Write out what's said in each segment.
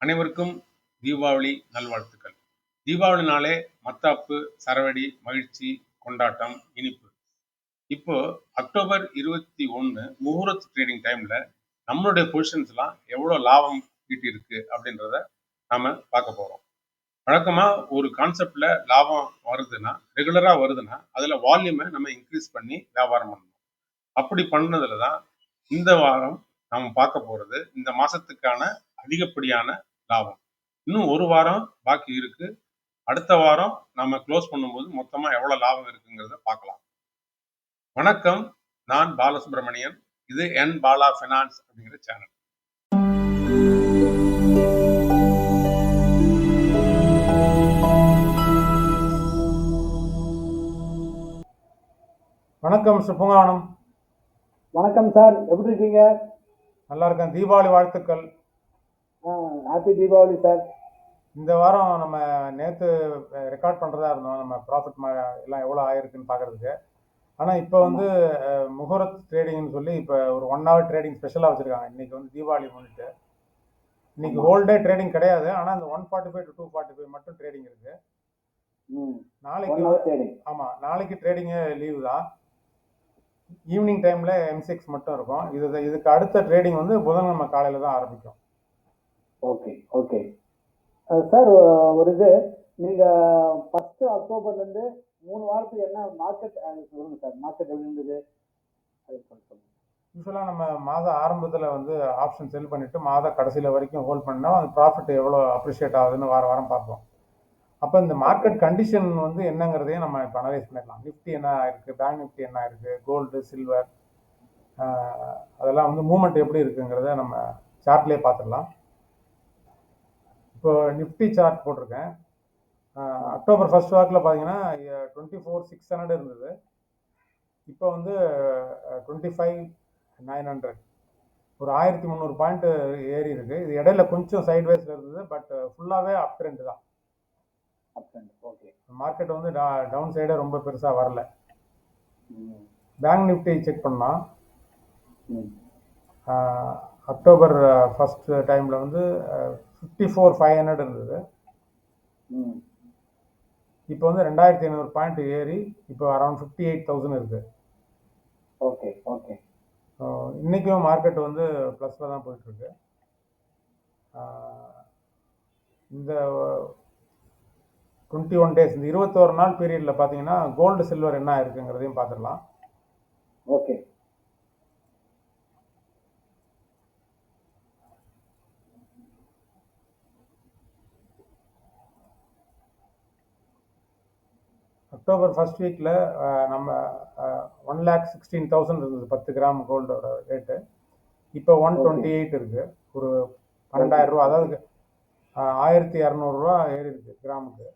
அனைவருக்கும் தீபாவளி நல்வாழ்த்துக்கள். தீபாவளினாலே மத்தாப்பு, சரவெடி, மகிழ்ச்சி, கொண்டாட்டம், இனிப்பு. இப்போ அக்டோபர் 21 முகூர்த் ட்ரேடிங் டைம்ல நம்மளுடைய பொசிஷன்ஸ்லாம் எவ்வளோ லாபம் ஈட்டியிருக்கு அப்படின்றத நாம பார்க்க போறோம். வழக்கமா ஒரு கான்செப்ட்ல லாபம் வருதுன்னா, ரெகுலரா வருதுன்னா, அதுல வால்யூமை நம்ம இன்க்ரீஸ் பண்ணி வியாபாரம் பண்ணணும். அப்படி பண்ணதுல தான் இந்த வாரம் நாம பார்க்க போறது இந்த மாசத்துக்கான அதிகப்படியான லாபம். இன்னும் ஒரு வாரம் பாக்கி இருக்கு. அடுத்த வாரம் நாம க்ளோஸ் பண்ணும்போது மொத்தமா எவ்வளவு லாபம் இருக்குங்கிறத பார்க்கலாம். வணக்கம், நான் பாலசுப்ரமணியன். இது என் பாலா ஃபினான்ஸ் அப்படிங்கிற சேனல். வணக்கம் சுப்பங்காவனம். வணக்கம் சார், எப்படி இருக்கீங்க? நல்லா இருக்கேன். தீபாவளி வாழ்த்துக்கள். Happy Deepavali sir. இந்த வாரம் நம்ம நேற்று ரெக்கார்ட் பண்ணுறதா இருந்தோம், நம்ம ப்ராஃபிட் எல்லாம் எவ்வளோ ஆயிருக்குன்னு பார்க்குறதுக்கு. ஆனால் இப்போ வந்து முகூர்த் ட்ரேடிங்னு சொல்லி இப்போ ஒரு 1 hour ட்ரேடிங் ஸ்பெஷலாக வச்சுருக்காங்க. இன்றைக்கி வந்து தீபாவளி முன்னிட்டு. இன்னைக்கு ஹோல் டே ட்ரேடிங் கிடையாது, ஆனால் அந்த 145 to 245 மட்டும் ட்ரேடிங் இருக்குது. நாளைக்கு ஆமாம், நாளைக்கு ட்ரேடிங்கு லீவு தான். ஈவினிங் டைமில் M6 மட்டும் இருக்கும். இதுக்கு அடுத்த ட்ரேடிங் வந்து புதன்கிழமை காலையில் தான் ஆரம்பிக்கும். ஓகே ஓகே சார், ஒரு இது நீங்கள் 1 அக்டோபர்லேருந்து 3 வாரத்துக்கு என்ன மார்க்கெட் சொல்லுங்கள் சார். மார்க்கெட் எப்படி இருந்தது? யூஸ்வலாக நம்ம மாத ஆரம்பத்தில் வந்து ஆப்ஷன் செல் பண்ணிவிட்டு மாத கடைசியில் வரைக்கும் ஹோல்ட் பண்ணால் அந்த ப்ராஃபிட் எவ்வளோ அப்ரிஷியேட் ஆகுதுன்னு வாரம் பார்ப்போம். அப்போ இந்த மார்க்கெட் கண்டிஷன் வந்து என்னங்கிறதையும் நம்ம இப்போ அனலைஸ் பண்ணிடலாம். நிஃப்டி என்ன இருக்குது, பேங்க் நிஃப்டி என்ன இருக்குது, கோல்டு, சில்வர், அதெல்லாம் வந்து மூவ்மெண்ட் எப்படி இருக்குங்கிறத நம்ம சார்ட்லேயே பார்த்துடலாம். இப்போ நிஃப்டி சார்ட் போட்டிருக்கேன். அக்டோபர் 1st வாக்கில் பார்த்தீங்கன்னா 24,600 இருந்தது. இப்போ வந்து 25,900, ஒரு 1300 பாயிண்ட் ஏறி இருக்குது. இது இடையில கொஞ்சம் சைட்வேஸில் இருந்தது, பட் ஃபுல்லாகவே அப் ட்ரெண்ட் தான். ஓகே, மார்க்கெட் வந்து டவுன் சைடே ரொம்ப பெருசாக வரல. பேங்க் நிஃப்டி செக் பண்ணால் அக்டோபர் 1st டைமில் வந்து 54,500 இருந்தது. இப்போ வந்து 2,500 பாயிண்ட் ஏறி இப்போ அரௌண்ட் 58,000 இருக்குது. ஓகே ஓகே, இன்றைக்கும் மார்க்கெட் வந்து ப்ளஸில் தான் போயிட்டுருக்கு. இந்த 21 days, இந்த 21 நாள் பீரியடில் பார்த்தீங்கன்னா கோல்டு, சில்வர் என்ன இருக்குங்கிறதையும் பார்த்துடலாம். ஓகே, அக்டோபர் 1st வீக்கில் நம்ம 1,16,000 இருந்தது 10 கிராம் கோல்டோட ரேட்டு. இப்போ 128 இருக்குது. ஒரு 12,000 ரூபா, அதாவது 1,200 ஏறி இருக்கு கிராமுக்கு.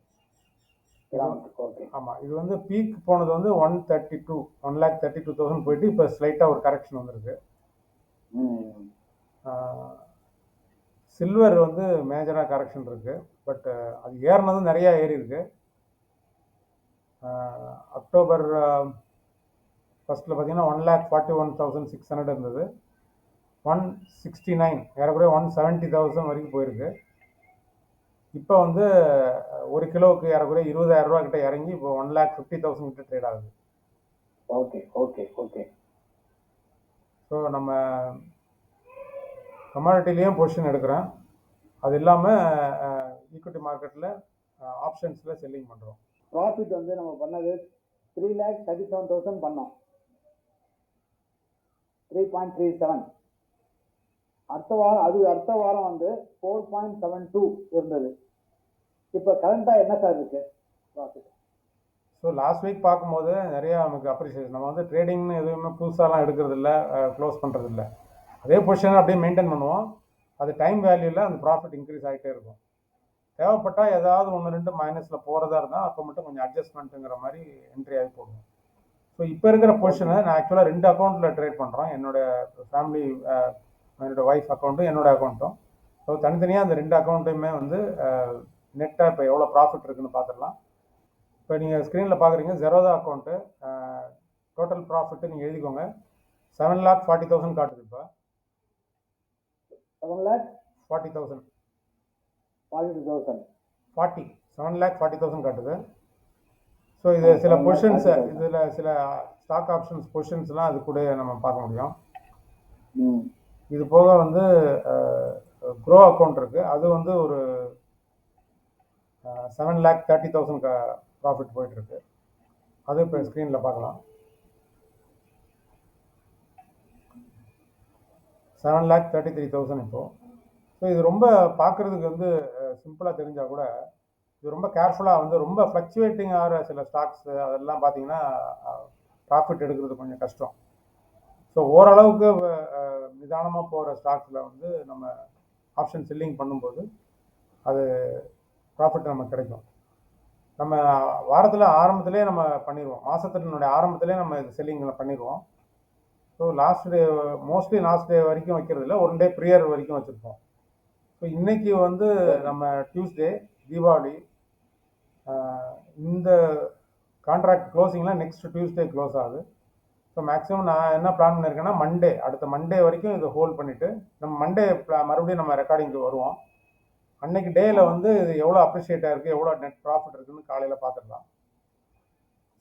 ஆமாம், இது வந்து பீக் போனது வந்து 132,000 போயிட்டு இப்போ ஸ்லைட்டாக ஒரு கரெக்ஷன் வந்துருக்கு. சில்வர் வந்து மேஜராக கரெக்ஷன் இருக்குது, பட் அது ஏறினதும் நிறையா ஏறி இருக்கு. அக்டோபர் 1ஸ்ட்டில் பார்த்தீங்கன்னா 1,41,600 இருந்தது. 169, ஏறக்குறைய 170,000 வரைக்கும் போயிருக்கு. இப்போ வந்து ஒரு கிலோவுக்கு ஏறக்குறைய 20,000 ரூபா கிட்ட இறங்கி இப்போ 1,50,000 கிட்ட ட்ரேட் ஆகுது. Okay okay okay. ஸோ நம்ம கமாடிட்டிலையும் பொசிஷன் எடுக்கிறோம். அது இல்லாமல் ஈக்விட்டி மார்க்கெட்டில் ஆப்ஷன்ஸில் செல்லிங் பண்ணுறோம். ப்ராஃபிட் வந்து நம்ம பண்ணது 3,37,000 பண்ணோம். 3.37. அடுத்த வாரம் வந்து 4.72 இருந்தது. இப்போ கரண்டாக என்ன சார் இருக்கு ப்ராஃபிட்? ஸோ லாஸ்ட் வீக் பார்க்கும்போது நிறையா நமக்கு அப்ரிசியேஷன். நம்ம வந்து ட்ரேடிங்னு எதுவுமே புதுசாலாம் எடுக்கிறது இல்லை, க்ளோஸ் பண்ணுறது இல்லை. அதே பொசிஷனை அப்படியே மெயின்டைன் பண்ணுவோம். அது டைம் வேல்யூவில் அந்த ப்ராஃபிட் இன்க்ரீஸ் ஆகிட்டே இருக்கும். தேவைப்பட்டால் ஏதாவது 1-2 மைனஸில் போகிறதா இருந்தால் அப்போ மட்டும் கொஞ்சம் அட்ஜஸ்ட்மெண்ட்டுங்கிற மாதிரி என்ட்ரி ஆகி போடுவோம். ஸோ இப்போ இருக்கிற பொசிஷனை நான் ஆக்சுவலாக 2 அக்கௌண்ட்டில் ட்ரேட் பண்ணுறோம். என்னோடய ஃபேமிலி, என்னோடய ஒய்ஃப் அக்கௌண்ட்டும் என்னோடய அக்கௌண்ட்டும். ஸோ தனித்தனியாக அந்த 2 அக்கௌண்ட்டையுமே வந்து நெட்டாக இப்போ எவ்வளோ ப்ராஃபிட் இருக்குதுன்னு பார்த்துடலாம். இப்போ நீங்கள் ஸ்க்ரீனில் பார்க்குறீங்க ஜெரோதா அக்கௌண்ட்டு. டோட்டல் ப்ராஃபிட்டு நீங்கள் எழுதிக்கோங்க, 7,40,000 காட்டுது. இப்போ 7,40,000. 42,000. 7,40,000 காட்டுது. ஸோ இது சில பொசிஷன்ஸ், 7,40,000. இதில் சில ஸ்டாக் ஆப்ஷன்ஸ் பொசிஷன்ஸ்லாம் அது கூட நம்ம பார்க்க முடியும். ம். இது போக வந்து க்ரோ அக்கௌண்ட் இருக்குது, அது வந்து ஒரு 7,30,000 ப்ராஃபிட் போயிட்டுருக்கு. அது இப்போ ஸ்க்ரீனில் பார்க்கலாம். 7,33,000 இப்போது. ஸோ இது ரொம்ப பார்க்குறதுக்கு வந்து சிம்பிளாக தெரிஞ்சால் கூட இது ரொம்ப கேர்ஃபுல்லாக வந்து ரொம்ப ஃப்ளக்சுவேட்டிங் ஆகிற சில ஸ்டாக்ஸு அதெல்லாம் பார்த்தீங்கன்னா ப்ராஃபிட் எடுக்கிறது கொஞ்சம் கஷ்டம். ஸோ ஓரளவுக்கு நிதானமாக போகிற ஸ்டாக்ஸில் வந்து நம்ம ஆப்ஷன் செல்லிங் பண்ணும்போது அது ப்ராஃபிட் நமக்கு கிடைக்கும். நம்ம வாரத்தில் ஆரம்பத்திலே நம்ம பண்ணிடுவோம், மாதத்தினுடைய ஆரம்பத்திலே நம்ம இது செல்லிங்கில் பண்ணிடுவோம். So last day, mostly last day வரைக்கும் வைக்கிறது இல்லை, 1 டே ப்ரியர் வரைக்கும் வச்சுருப்போம். ஸோ இன்றைக்கி வந்து நம்ம டியூஸ்டே, தீபாவளி, இந்த கான்ட்ராக்ட் க்ளோசிங்லாம் நெக்ஸ்ட் டியூஸ்டே க்ளோஸ் ஆகுது. ஸோ மேக்ஸிமம் நான் என்ன பிளான் பண்ணியிருக்கேன்னா, மண்டே, அடுத்த மண்டே வரைக்கும் இதை ஹோல்ட் பண்ணிவிட்டு நம்ம மண்டே மறுபடியும் நம்ம ரெக்கார்டிங்க்கு வருவோம். அன்னைக்கு டேயில் வந்து இது எவ்வளோ அப்ரிஷியேட் ஆகிருக்கு, எவ்வளோ நெட் ப்ராஃபிட் இருக்குதுன்னு காலையில் பார்த்துடலாம்.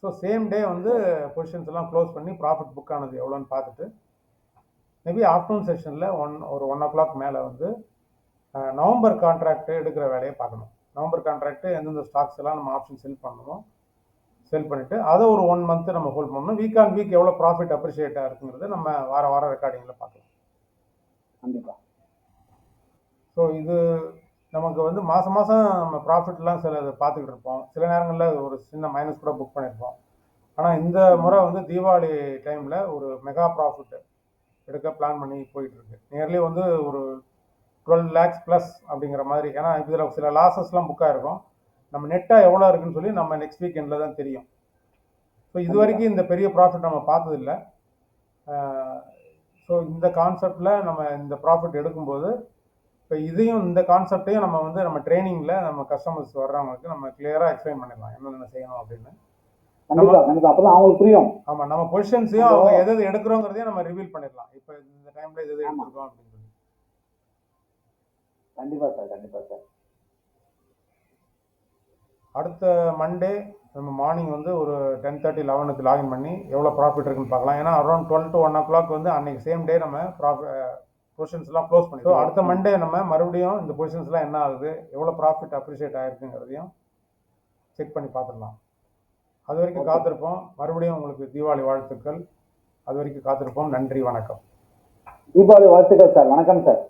ஸோ சேம் டே வந்து பொசிஷன்ஸ் எல்லாம் க்ளோஸ் பண்ணி ப்ராஃபிட் புக் ஆனது எவ்வளோன்னு பார்த்துட்டு மேபி ஆஃப்டர்நூன் செஷனில் ஒரு 1 o'clock மேலே வந்து நவம்பர் கான்ட்ராக்ட் எடுக்கிற வேலையை பார்க்கணும். நவம்பர் கான்ட்ராக்ட் எந்தெந்த ஸ்டாக்ஸ் எல்லாம் நம்ம ஆப்ஷன் செல் பண்ணணும், செல் பண்ணிவிட்டு அதை ஒரு 1 month நம்ம ஹோல்ட் பண்ணணும். வீக் ஆன் வீக் எவ்வளோ ப்ராஃபிட் அப்ரிஷியேட்டாக இருக்குங்கிறது நம்ம வாரம் ரெக்கார்டிங்கில் பார்க்கலாம். கண்டிப்பாக. ஸோ இது நமக்கு வந்து மாதம் நம்ம ப்ராஃபிட்லாம் சில இதை பார்த்துக்கிட்டு இருப்போம். சில நேரங்களில் ஒரு சின்ன மைனஸ் கூட புக் பண்ணியிருப்போம். ஆனால் இந்த முறை வந்து தீபாவளி டைமில் ஒரு மெகா ப்ராஃபிட் எடுக்க பிளான் பண்ணி போயிட்டுருக்கு. நியர்லி வந்து ஒரு 12 lakhs ப்ளஸ் அப்படிங்கிற மாதிரி. ஏன்னா இதில் சில லாஸஸ்லாம் புக் ஆகிருக்கும். நம்ம நெட்டாக எவ்வளோ இருக்குன்னு சொல்லி நம்ம நெக்ஸ்ட் வீக்கெண்டில் தான் தெரியும். ஸோ இது வரைக்கும் இந்த பெரிய ப்ராஃபிட் நம்ம பார்த்ததில்லை. ஸோ இந்த கான்செப்டில் நம்ம இந்த ப்ராஃபிட் எடுக்கும்போது இப்போ இதையும் இந்த கான்செப்டையும் நம்ம வந்து நம்ம ட்ரைனிங்கில் நம்ம கஸ்டமர்ஸ் வர்றவங்களுக்கு நம்ம கிளியராக எக்ஸ்பிளைன் பண்ணிடலாம் என்னென்ன செய்யணும் அப்படின்னு. அப்பதான் அவங்களுக்கு புரியும். ஆமாம், நம்ம பொசிஷன்ஸையும் அவங்க எது எடுக்கிறோங்கிறதையும் நம்ம ரிவீல் பண்ணிடலாம். இப்போ இந்த டைமில் எது எடுத்துருக்கோம் அப்படின்னு சொல்லி. கண்டிப்பாக சார். அடுத்த மண்டே நம்ம மார்னிங் வந்து ஒரு 10:30, 11க்கு லாகின் பண்ணி எவ்வளோ ப்ராஃபிட் இருக்குன்னு பார்க்கலாம். ஏன்னா அரௌண்ட் 12 to 1 o'clock வந்து அன்னைக்கு சேம் டே நம்ம பொசிஷன்ஸ்லாம் க்ளோஸ் பண்ணி, ஸோ அடுத்த மண்டே நம்ம மறுபடியும் இந்த பொசிஷன்ஸ்லாம் என்ன ஆகுது, எவ்வளோ ப்ராஃபிட் அப்ரிஷியேட் ஆகிருக்குங்கிறதையும் செக் பண்ணி பார்த்துடலாம். அது வரைக்கும் காத்திருப்போம். மறுபடியும் உங்களுக்கு தீபாவளி வாழ்த்துக்கள். அது வரைக்கும் காத்திருப்போம். நன்றி, வணக்கம். தீபாவளி வாழ்த்துக்கள் சார். வணக்கம் சார்.